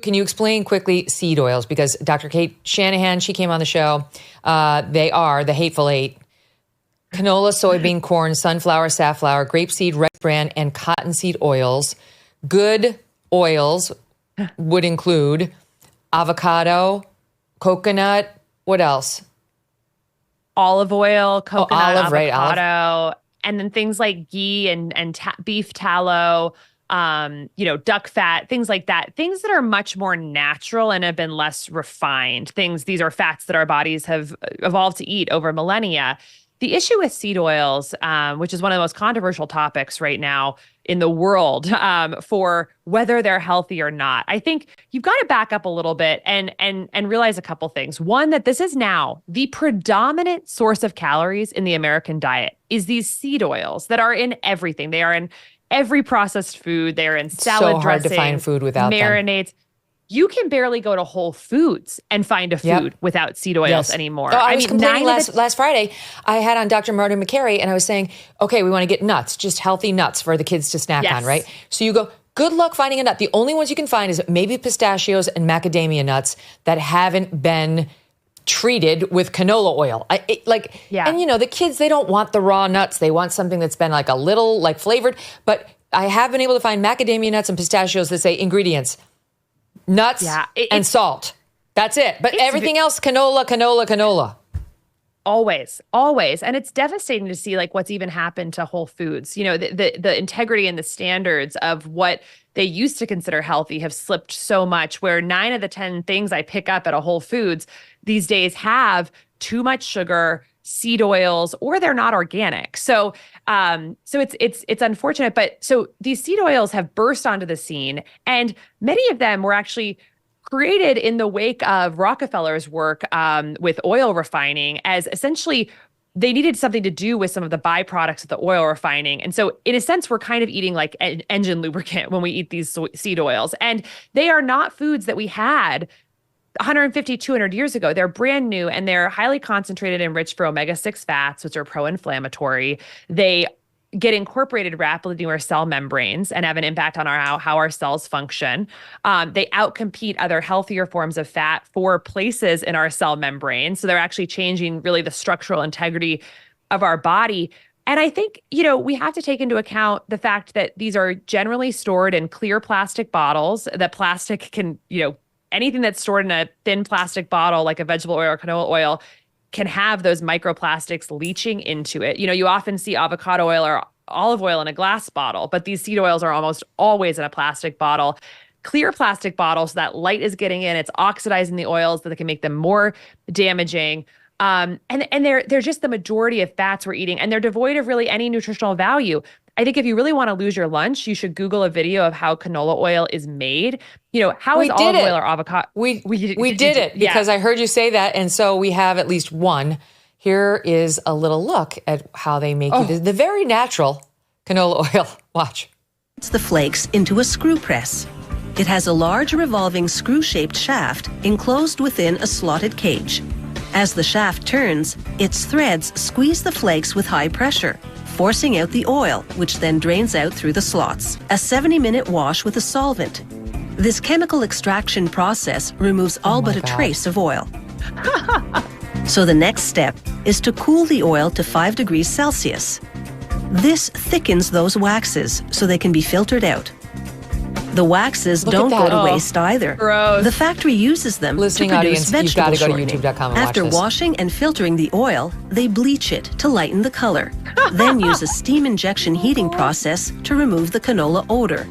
can you explain quickly seed oils? Because Dr. Kate Shanahan, she came on the show. They are the Hateful Eight. Canola, soybean, corn, sunflower, safflower, grapeseed, rice bran, and cottonseed oils. Good oils would include avocado, coconut, what else? Olive oil, coconut, avocado, olive. and then things like ghee and beef tallow, duck fat, things like that. Things that are much more natural and have been less refined. These are fats that our bodies have evolved to eat over millennia. The issue with seed oils, which is one of the most controversial topics right now in the world, for whether they're healthy or not, I think you've got to back up a little bit and realize a couple things. One, that this is now the predominant source of calories in the American diet is these seed oils that are in everything. They are in every processed food. They are in salad dressings, so hard to find food without marinades. You can barely go to Whole Foods and find a food without seed oils anymore. Oh, I was complaining last Friday. I had on Dr. Martin McCary, and I was saying, okay, we want to get nuts, just healthy nuts for the kids to snack on, right? So you go, good luck finding a nut. The only ones you can find is maybe pistachios and macadamia nuts that haven't been treated with canola oil. And the kids, they don't want the raw nuts. They want something that's been like a little like flavored. But I have been able to find macadamia nuts and pistachios that say ingredients: nuts and salt. That's it. But everything else, canola. Always. And it's devastating to see like what's even happened to Whole Foods. The integrity and the standards of what they used to consider healthy have slipped so much, where 9 of the 10 things I pick up at a Whole Foods these days have too much sugar, seed oils, or they're not organic. So it's unfortunate. But so these seed oils have burst onto the scene, and many of them were actually created in the wake of Rockefeller's work with oil refining, as essentially they needed something to do with some of the byproducts of the oil refining. And so in a sense, we're kind of eating like an engine lubricant when we eat these seed oils. And they are not foods that we had 150, 200 years ago. They're brand new, and they're highly concentrated and rich for omega-6 fats, which are pro-inflammatory. They get incorporated rapidly into our cell membranes and have an impact on how our cells function. They outcompete other healthier forms of fat for places in our cell membrane. So they're actually changing really the structural integrity of our body. And I think, we have to take into account the fact that these are generally stored in clear plastic bottles, that plastic can, anything that's stored in a thin plastic bottle, like a vegetable oil or canola oil, can have those microplastics leaching into it. You often see avocado oil or olive oil in a glass bottle, but these seed oils are almost always in a plastic bottle. Clear plastic bottles, so that light is getting in, it's oxidizing the oils that can make them more damaging. And they're just the majority of fats we're eating, and they're devoid of really any nutritional value. I think if you really want to lose your lunch, you should Google a video of how canola oil is made. How is olive oil or avocado? We did it because I heard you say that. And so we have at least one. Here is a little look at how they make the very natural canola oil. Watch. It's the flakes into a screw press. It has a large revolving screw-shaped shaft enclosed within a slotted cage. As the shaft turns, its threads squeeze the flakes with high pressure, forcing out the oil, which then drains out through the slots. A 70-minute wash with a solvent. This chemical extraction process removes all but a trace of oil. So the next step is to cool the oil to 5 degrees Celsius. This thickens those waxes so they can be filtered out. The waxes don't go to waste either. Gross. The factory uses them to produce vegetable shortening. After washing and filtering the oil, they bleach it to lighten the color, then use a steam injection heating process to remove the canola odor.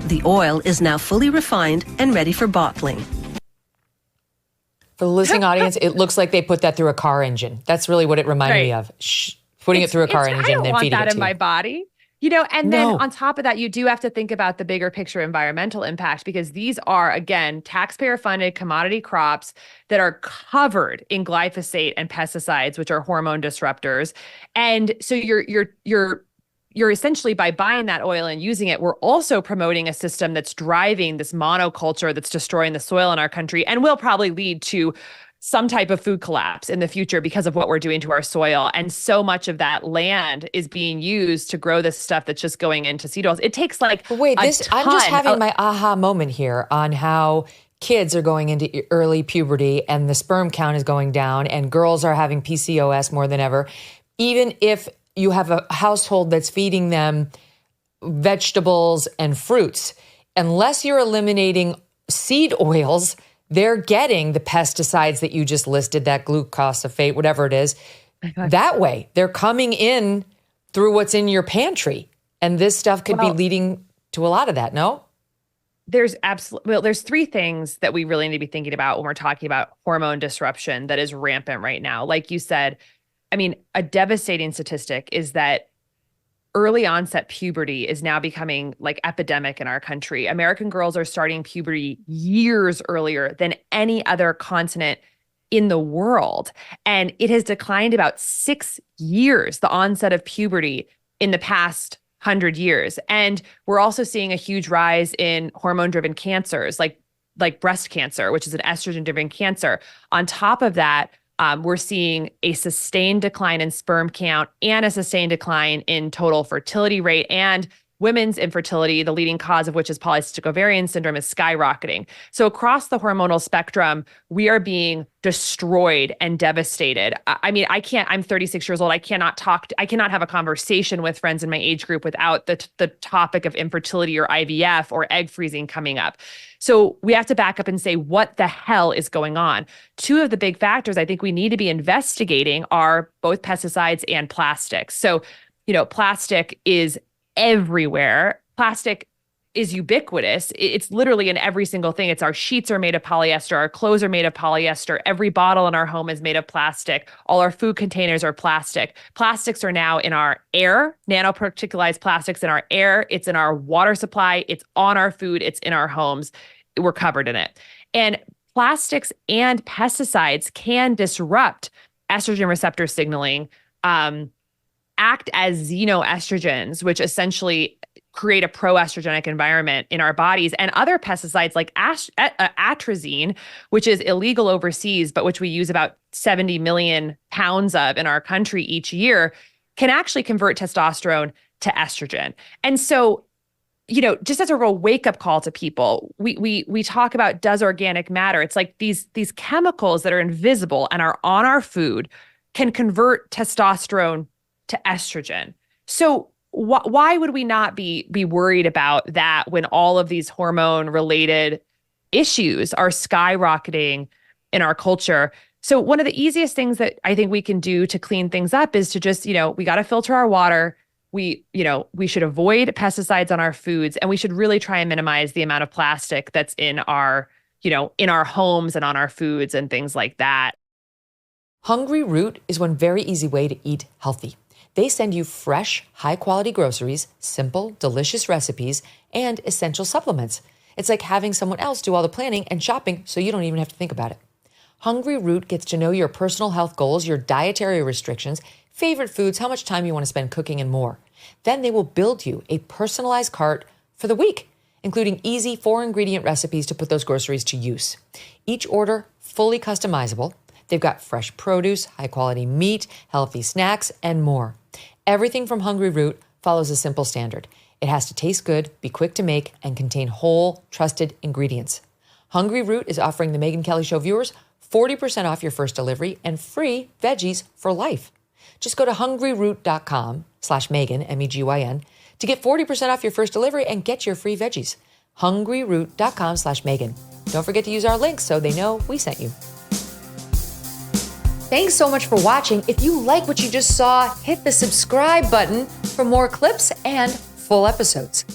The oil is now fully refined and ready for bottling. For the listening audience, it looks like they put that through a car engine. That's really what it reminded me of. Putting it through a car engine and then feeding it to you. I don't want that in my body. And then on top of that, you do have to think about the bigger picture environmental impact, because these are, again, taxpayer-funded commodity crops that are covered in glyphosate and pesticides, which are hormone disruptors. And so you're essentially, by buying that oil and using it, we're also promoting a system that's driving this monoculture that's destroying the soil in our country and will probably lead to some type of food collapse in the future because of what we're doing to our soil. And so much of that land is being used to grow this stuff that's just going into seed oils. It takes I'm just having my aha moment here on how kids are going into early puberty and the sperm count is going down and girls are having PCOS more than ever, even if you have a household that's feeding them vegetables and fruits, unless you're eliminating seed oils, they're getting the pesticides that you just listed, that glucosidase, whatever it is. That way, they're coming in through what's in your pantry. And this stuff could be leading to a lot of that, no? There's three things that we really need to be thinking about when we're talking about hormone disruption that is rampant right now. Like you said, I mean, a devastating statistic is that early onset puberty is now becoming like epidemic in our country. American girls are starting puberty years earlier than any other continent in the world. And it has declined about 6 years, the onset of puberty in the past 100 years. And we're also seeing a huge rise in hormone-driven cancers, like breast cancer, which is an estrogen-driven cancer. On top of that, we're seeing a sustained decline in sperm count and a sustained decline in total fertility rate, and women's infertility, the leading cause of which is polycystic ovarian syndrome, is skyrocketing. So across the hormonal spectrum, we are being destroyed and devastated. I mean, I'm 36 years old. I cannot have a conversation with friends in my age group without the topic of infertility or IVF or egg freezing coming up. So we have to back up and say, what the hell is going on? Two of the big factors I think we need to be investigating are both pesticides and plastics. So, plastic is everywhere. Plastic is ubiquitous. It's literally in every single thing. Our sheets are made of polyester. Our clothes are made of polyester. Every bottle in our home is made of plastic. All our food containers are plastic. Plastics are now in our air, nanoparticularized plastics in our air. It's in our water supply. It's on our food. It's in our homes. We're covered in it. And plastics and pesticides can disrupt estrogen receptor signaling, act as xenoestrogens, which essentially create a proestrogenic environment in our bodies. And other pesticides like atrazine, which is illegal overseas, but which we use about 70 million pounds of in our country each year, can actually convert testosterone to estrogen. And so, just as a real wake-up call to people, we talk about, does organic matter? It's like these chemicals that are invisible and are on our food can convert testosterone to estrogen. So why would we not be worried about that when all of these hormone-related issues are skyrocketing in our culture? So one of the easiest things that I think we can do to clean things up is to just, we got to filter our water. We should avoid pesticides on our foods, and we should really try and minimize the amount of plastic that's in our homes and on our foods and things like that. Hungry Root is one very easy way to eat healthy. They send you fresh, high-quality groceries, simple, delicious recipes, and essential supplements. It's like having someone else do all the planning and shopping so you don't even have to think about it. Hungry Root gets to know your personal health goals, your dietary restrictions, favorite foods, how much time you want to spend cooking, and more. Then they will build you a personalized cart for the week, including easy 4-ingredient recipes to put those groceries to use. Each order fully customizable. They've got fresh produce, high-quality meat, healthy snacks, and more. Everything from Hungry Root follows a simple standard. It has to taste good, be quick to make, and contain whole, trusted ingredients. Hungry Root is offering the Megyn Kelly Show viewers 40% off your first delivery and free veggies for life. Just go to hungryroot.com/Megyn, MEGYN, to get 40% off your first delivery and get your free veggies. hungryroot.com/Megyn. Don't forget to use our link so they know we sent you. Thanks so much for watching. If you like what you just saw, hit the subscribe button for more clips and full episodes.